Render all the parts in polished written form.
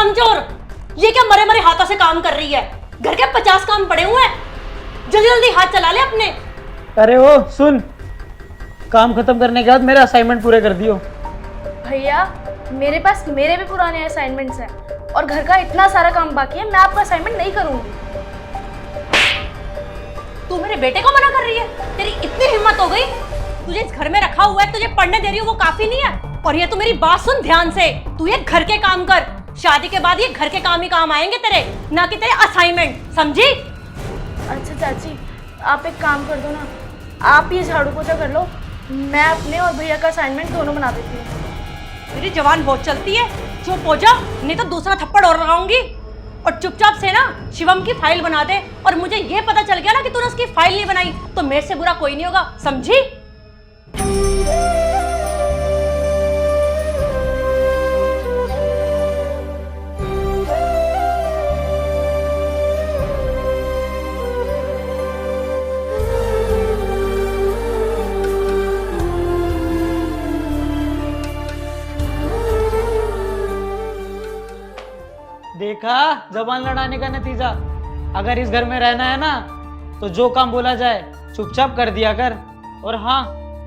कमजोर। ये क्या मरे मरे हाथों से काम कर रही है? घर के 50 काम पड़े हुए हैं, जल्दी जल्दी हाथ चला ले अपने। अरे वो सुन, काम खत्म करने के बाद मेरे असाइनमेंट पूरे कर दियो। भैया मेरे पास मेरे भी पुराने असाइनमेंट्स हैं और घर का इतना सारा काम बाकी है, मैं आपका असाइनमेंट नहीं करूंगी। तू मेरे बेटे को मना कर रही है? तेरी इतनी हिम्मत हो गई? तुझे इस घर में रखा हुआ है, तुझे पढ़ने दे रही हूँ, वो काफी नहीं है? और ये तू मेरी बात सुन ध्यान से, तू ये घर के काम कर। शादी के बाद ये घर के काम ही काम आएंगे तेरे, ना कि तेरे असाइनमेंट, समझी? अच्छा चाची, आप एक काम कर दो ना, आप ये झाड़ू पोछा कर लो, मैं अपने और भैया का असाइनमेंट दोनों बना देती हूँ। तेरी जवान बहुत चलती है, चुप हो जा, नहीं तो दूसरा थप्पड़ और लगाऊंगी। और चुपचाप से ना शिवम की फाइल बना दे, और मुझे ये पता चल गया ना कि तूने उसकी फाइल नहीं बनाई तो मेरे से बुरा कोई नहीं होगा, समझी? देखा जबान लड़ाने का नतीजा। अगर इस घर में रहना है ना तो जो काम बोला जाए चुपचाप कर दिया कर। और हाँ,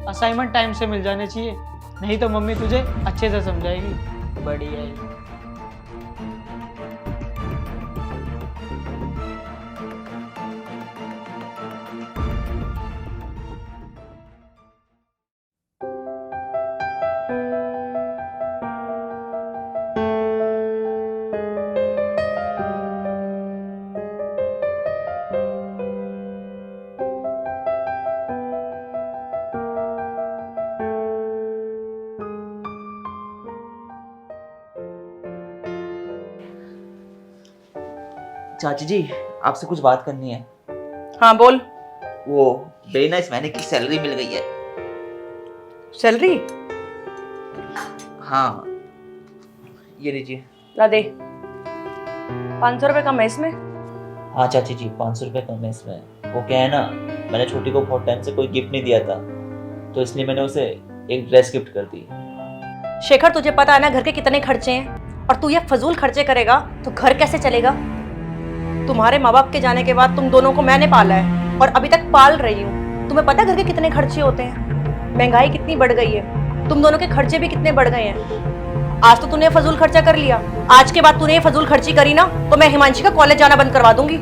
असाइनमेंट टाइम से मिल जाने चाहिए, नहीं तो मम्मी तुझे अच्छे से समझाएगी। बढ़िया है। चाची जी, आपसे कुछ बात करनी है। हाँ बोल। वो मेरी ना इस महीने की सैलरी मिल गई है। सैलरी? हाँ, ये लीजिए। ला दे। 500 रुपये कम है इसमें। हाँ चाची जी, 500 रुपये कम है इसमें। वो क्या है ना, मैंने छोटी को बहुत टाइम से कोई गिफ्ट नहीं दिया था, तो इसलिए मैंने उसे एक ड्रेस गिफ्ट कर दी। शेखर, तुझे पता है ना घर के कितने खर्चे हैं, और तू ये फजूल खर्चे करेगा तो घर कैसे चलेगा? तुम्हारे माँ बाप के जाने के बाद तुम दोनों को मैंने पाला है और अभी तक पाल रही हूँ। तुम्हें पता है घर के कितने खर्चे होते हैं? महंगाई कितनी बढ़ गई है, तुम दोनों के खर्चे भी कितने बढ़ गए हैं। आज तो तूने फजूल खर्चा कर लिया, आज के बाद तूने ये फजूल खर्ची करी ना तो मैं हिमांशी का कॉलेज जाना बंद करवा दूंगी।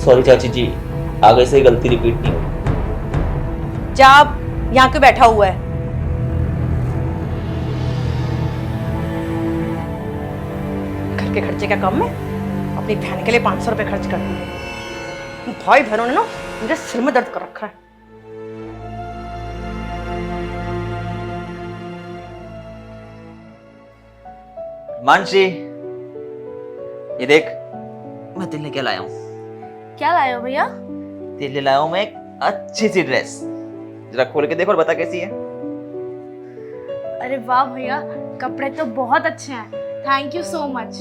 सॉरी चाची जी, आगे से गलती रिपीट नहीं होगी। जा, अब यहाँ क्यों बैठा हुआ है? घर के खर्चे क्या कम है? अपनी बहन के लिए 500 रुपए खर्च कर दिए। भाई बहनों ने ना मुझे सिर में दर्द कर रखा है। मानसी, ये देख, मैं तेरे लिए क्या लाया हूँ। क्या लाए हो भैया? तेरे लिए लाया हूँ मैं एक अच्छी सी ड्रेस। जरा खोल के देखो और बता कैसी है। अरे वाह भैया, कपड़े तो बहुत अच्छे हैं, थैंक यू सो मच।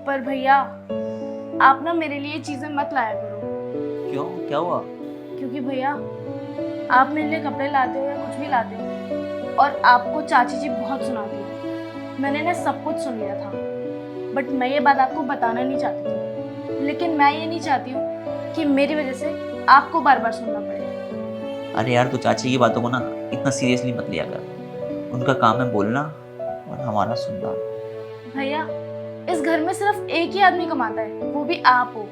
पर भैया आप ना मेरे लिए चीजें मत लाया करो। क्यों, क्या हुआ? क्योंकि भैया आप मेरे लिए कपड़े लाते हो या कुछ भी लाते हो, और आपको चाची जी बहुत सुनाती है। मैंने ना सब कुछ सुन लिया था, बट मैं ये बात आपको बताना नहीं चाहती थी। लेकिन मैं ये नहीं चाहती हूँ कि मेरी वजह से आपको बार बार सुनना पड़े। अरे यार, तू चाची की बातों को ना इतना सीरियसली मत लिया कर। उनका काम है बोलना और हमारा सुनना। भैया इस घर में सिर्फ एक ही आदमी कमाता है, वो भी आप हो।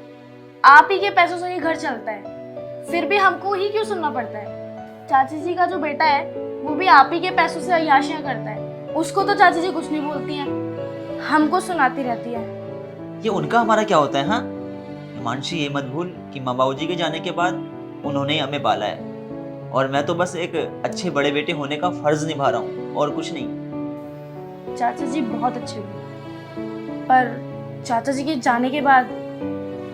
आप ही के पैसों से ये घर चलता है, फिर भी हमको ही क्यों सुनना पड़ता है? चाची जी का जो बेटा है वो भी आप ही के पैसों से अय्याशियां करता है, उसको तो चाची जी कुछ नहीं बोलती हैं, हमको सुनाती रहती है। ये उनका हमारा क्या होता है? हाँ मानसी, ये मत भूल कि माँ बाबू जी के जाने के बाद उन्होंने ही हमें पाला है, और मैं तो बस एक अच्छे बड़े बेटे होने का फर्ज निभा रहा हूँ और कुछ नहीं। चाचा जी बहुत अच्छे हुए, पर चाचा जी के जाने के बाद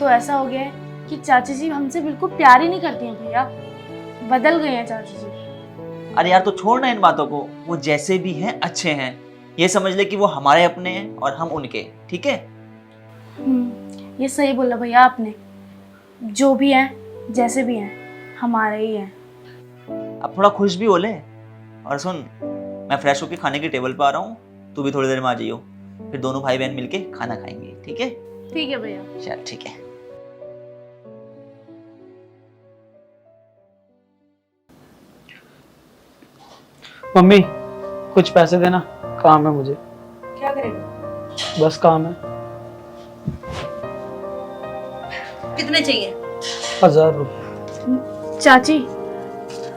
तो ऐसा हो गया है कि चाची जी हमसे बिल्कुल प्यार ही नहीं करती हैं भैया, बदल गए हैं चाची जी। अरे यार, तो छोड़ ना इन बातों को, वो जैसे भी हैं अच्छे हैं। ये समझ ले कि वो हमारे अपने हैं और हम उनके, ठीक है? ये सही बोला भैया आपने, जो भी हैं जैसे भी हैं हमारे ही हैं। अब थोड़ा खुश भी हो ले। और सुन, मैं फ्रेश होके खाने की टेबल पे आ रहा हूँ, तू भी थोड़ी देर में आ जाइयो। फिर दोनों भाई बहन मिलके खाना खाएंगे, ठीक है? ठीक है भैया। चल ठीक है। मम्मी कुछ पैसे देना, काम है मुझे, क्या करेगा? बस काम है। कितने चाहिए? 1000 रुपये। चाची,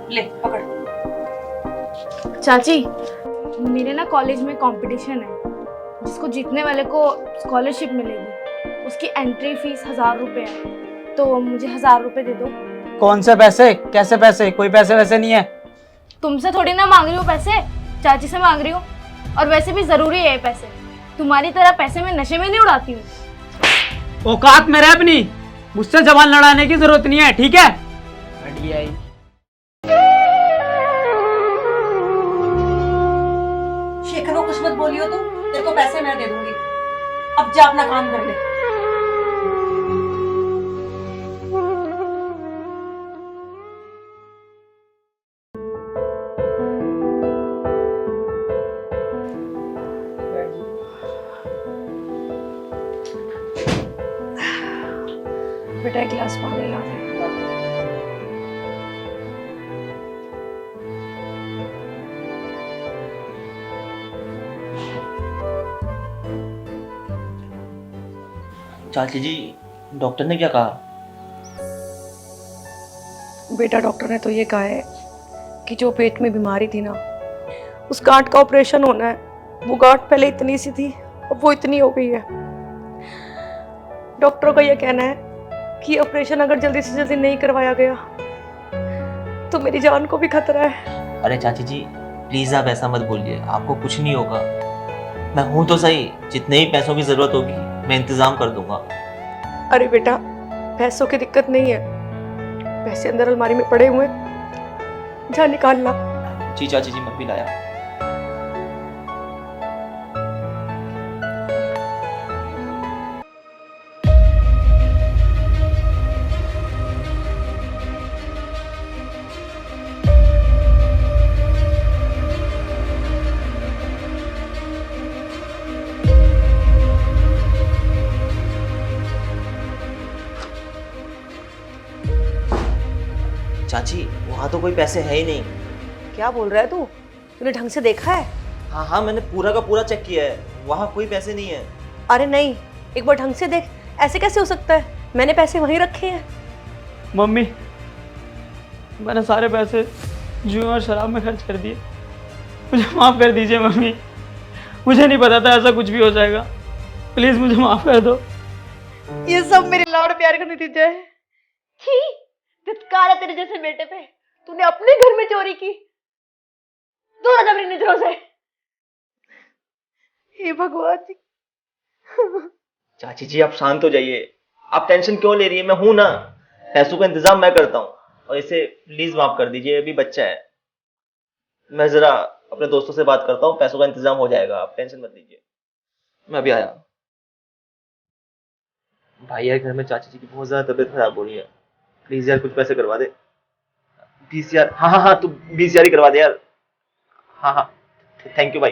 ले पकड़। चाची, मेरे ना कॉलेज में कंपटीशन है जिसको जीतने वाले को स्कॉलरशिप मिलेगी। उसकी एंट्री फीस 1000 रुपये है, तो मुझे 1000 रुपये दे दो। कौन से पैसे? कैसे पैसे? कोई पैसे वैसे नहीं है। तुमसे थोड़ी ना मांग रही हूँ पैसे, चाची से मांग रही हूँ। और वैसे भी जरूरी है ये पैसे, तुम्हारी तरह पैसे में नशे में नहीं उड़ाती हूँ। औकात में रह अपनी, मुझसे जबान लड़ाने की जरूरत नहीं है, ठीक है? बढ़िया ही। शेखर को कुछ मत बोलियो तुम, तेरे को पैसे मैं दे दूंगी। अब जा अपना काम कर ले। बेटा एक गिलास पानी ला दे। चाची जी, डॉक्टर ने क्या कहा? बेटा डॉक्टर ने तो ये कहा है कि जो पेट में बीमारी थी ना, उस गांठ का ऑपरेशन होना है। वो गांठ पहले इतनी सी थी, अब वो इतनी हो गई है। डॉक्टरों का ये कहना है कि ऑपरेशन अगर जल्दी से जल्दी नहीं करवाया गया तो मेरी जान को भी खतरा है। अरे चाची जी प्लीज आप ऐसा मत बोलिए, आपको कुछ नहीं होगा। मैं हूं तो सही, जितने ही पैसों की जरूरत होगी मैं इंतजाम कर दूंगा। अरे बेटा पैसों की दिक्कत नहीं है, पैसे अंदर अलमारी में पड़े हुए, जा निकाल ला। जी चाची जी, मैं भी लाया। चाची वहाँ तो कोई पैसे है ही नहीं। क्या बोल रहा है तू? तूने ढंग से देखा है? हाँ हाँ, मैंने पूरा का पूरा चेक किया है, वहाँ कोई पैसे नहीं है। अरे नहीं, एक बार ढंग से देख, ऐसे कैसे हो सकता है? मैंने पैसे वहीं रखे हैं। मम्मी मैंने सारे पैसे जुए और शराब में खर्च कर दिए, मुझे माफ़ कर दीजिए मम्मी। मुझे नहीं पता था ऐसा कुछ भी हो जाएगा, प्लीज़ मुझे माफ़ कर दो। ये सब मेरे लाड़ प्यार का नतीजा है। छी, धिक्कार है तेरे जैसे बेटे पे। तूने अपने घर में चोरी की। दूर हट मेरी नजरों से। हे भगवान जी। चाची जी आप शांत हो जाइए, आप टेंशन क्यों ले रही है? मैं हूं ना, पैसों का इंतजाम मैं करता हूँ। और इसे प्लीज माफ कर दीजिए, अभी बच्चा है। मैं जरा अपने दोस्तों से बात करता हूँ, पैसों का इंतजाम हो जाएगा, आप टेंशन मत लीजिए। मैं अभी आया। भाई यार घर में चाची जी की बहुत ज्यादा तबीयत खराब हो रही है, प्लीज यार कुछ पैसे करवा दे। 20 यार, हाँ हाँ हाँ, तू 20 यार ही करवा दे यार। हाँ हाँ थैंक यू भाई,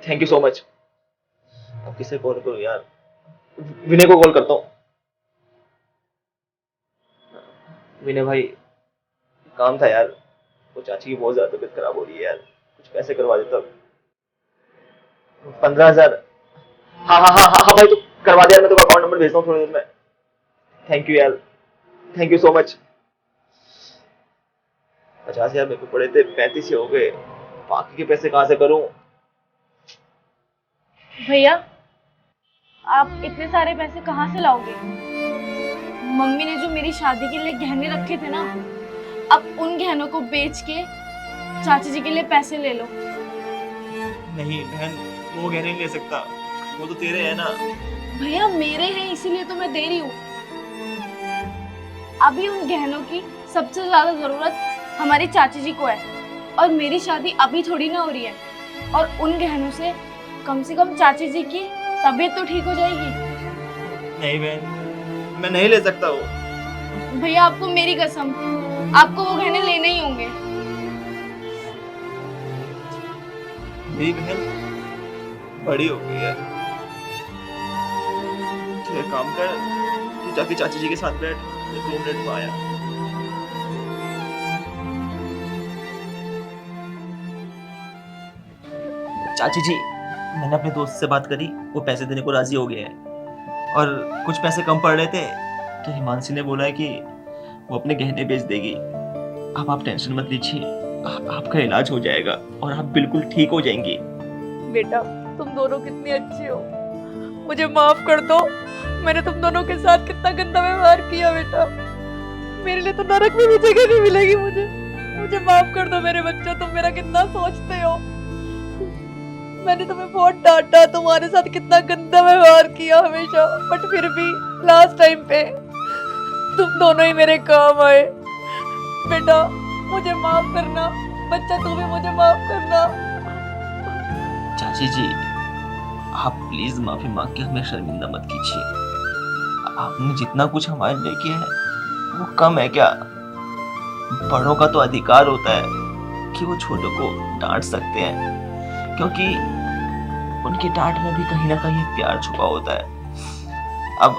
थैंक यू सो मच। अब किसे कॉल करूँ यार? विनय को कॉल करता हूँ। विनय भाई काम था यार, वो चाची की बहुत ज्यादा तबीयत खराब हो रही है यार, कुछ पैसे करवा देता। 15,000। हाँ हाँ हाँ हाँ भाई, तू करवा दे यार, मैं तेरे को अकाउंट नंबर भेजता हूँ थोड़ी देर में। थैंक यू यार, थैंक यू सो मच। 50,000 मेरे को पड़े थे, 35 ही हो गए, बाकी के पैसे कहाँ से करूँ? भैया आप इतने सारे पैसे कहाँ से लाओगे? मम्मी ने जो मेरी शादी के लिए गहने रखे थे ना, अब उन गहनों को बेच के चाची जी के लिए पैसे ले लो। नहीं बहन, वो गहने नहीं ले सकता, वो तो तेरे है ना। भैया मेरे हैं इसीलिए तो मैं दे रही हूँ। अभी उन गहनों की सबसे ज्यादा जरूरत हमारी चाची जी को है, और मेरी शादी अभी थोड़ी ना हो रही है, और उन गहनों से कम चाची जी की तबीयत तो ठीक हो जाएगी। नहीं बहन, मैं नहीं ले सकता वो। भैया आपको मेरी कसम, आपको वो गहने लेने ही होंगे। मेरी बहन, बड़ी हो गई है। तू एक काम कर, तू जाके चाची जी के साथ बैठ, मैं 2 मिनट में आया। चाची जी, मैंने अपने दोस्त से बात करी, वो पैसे देने को राजी हो गया है और कुछ पैसे कम पड़ रहे थे तो हिमांशी ने बोला है कि वो अपने गहने बेच देगी। अब आप टेंशन मत लीजिए, आपका इलाज हो जाएगा और आप बिल्कुल ठीक हो जाएंगी। बेटा तुम दोनों कितने अच्छे हो, मुझे माफ कर दो। मैंने तुम दोनों के साथ कितना गंदा व्यवहार किया बेटा। मेरे लिए तो नरक में भी जगह नहीं मिलेगी। मुझे माफ कर दो मेरे बच्चों, तुम मेरा कितना सोचते हो। मैंने तुम्हें बहुत डांटा, तुम्हारे साथ कितना गंदा व्यवहार किया हमेशा, बट फिर भी लास्ट टाइम पे तुम दोनों ही मेरे काम आए। बेटा मुझे माफ करना, बच्चा तू भी मुझे माफ करना। चाची जी, आप प्लीज माफी मांग के हमें शर्मिंदा मत कीजिए। आपने जितना कुछ हमारे लिए किया है वो कम है क्या? बड़ों का तो अधिकार होता है कि वो छोटों को डांट सकते हैं, क्योंकि उनके डांट में भी कहीं ना कहीं प्यार छुपा होता है। अब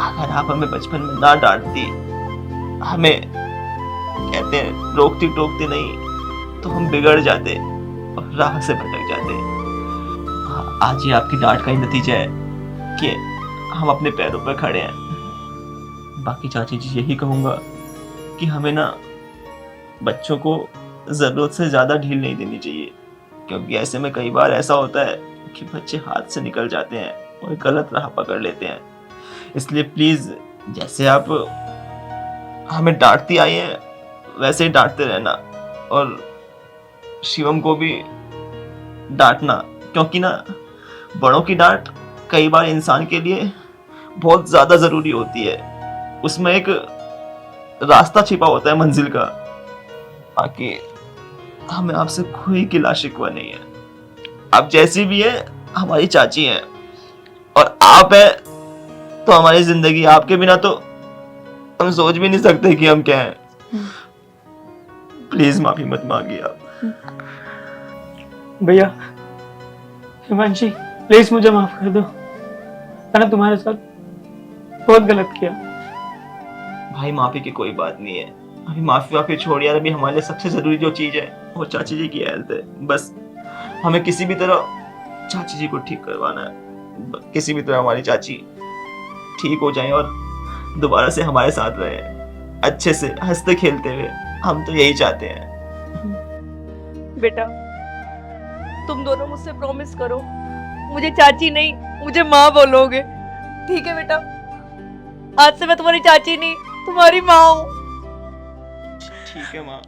अगर आप हमें बचपन में ना डांटती, हमें कहते हैं रोकती टोकती नहीं, तो हम बिगड़ जाते और राह से भटक जाते। आज ये आपकी डांट का ही नतीजा है कि हम अपने पैरों पर खड़े हैं। बाकी चाची जी यही कहूंगा कि हमें ना बच्चों को जरूरत से ज्यादा ढील नहीं देनी चाहिए, क्योंकि ऐसे में कई बार ऐसा होता है कि बच्चे हाथ से निकल जाते हैं और गलत राह पकड़ लेते हैं। इसलिए प्लीज, जैसे आप हमें डांटती आई हैं वैसे ही डांटते रहना, और शिवम को भी डांटना, क्योंकि ना बड़ों की डांट कई बार इंसान के लिए बहुत ज्यादा जरूरी होती है। उसमें एक रास्ता छिपा होता है मंजिल का। बाकी हमें आपसे कोई गिला शिकवा नहीं है। आप जैसी भी है हमारी चाची हैं, और आप है तो हमारी जिंदगी। आपके बिना तो हम सोच भी नहीं सकते कि हम क्या हैं। प्लीज माफी मत मांगिए आप। भैया, हिमांशी प्लीज मुझे माफ कर दो, मैंने तुम्हारे साथ बहुत गलत किया। भाई माफी की कोई बात नहीं है, अभी माफी छोड़ यार। अभी हमारे लिए सबसे जरूरी जो चीज है वो चाची जी की हेल्थ है। बस हमें किसी भी तरह चाची जी को ठीक करवाना है। किसी भी तरह हमारी चाची ठीक हो जाए और दोबारा से हमारे साथ रहे, अच्छे से हंसते खेलते हुए। हम तो यही चाहते हैं। बेटा तुम दोनों मुझसे प्रॉमिस करो, मुझे चाची नहीं मुझे माँ बोलोगे, ठीक है बेटा? आज से मैं तुम्हारी चाची नहीं तुम्हारी माँ हूँ। ठीक है माँ।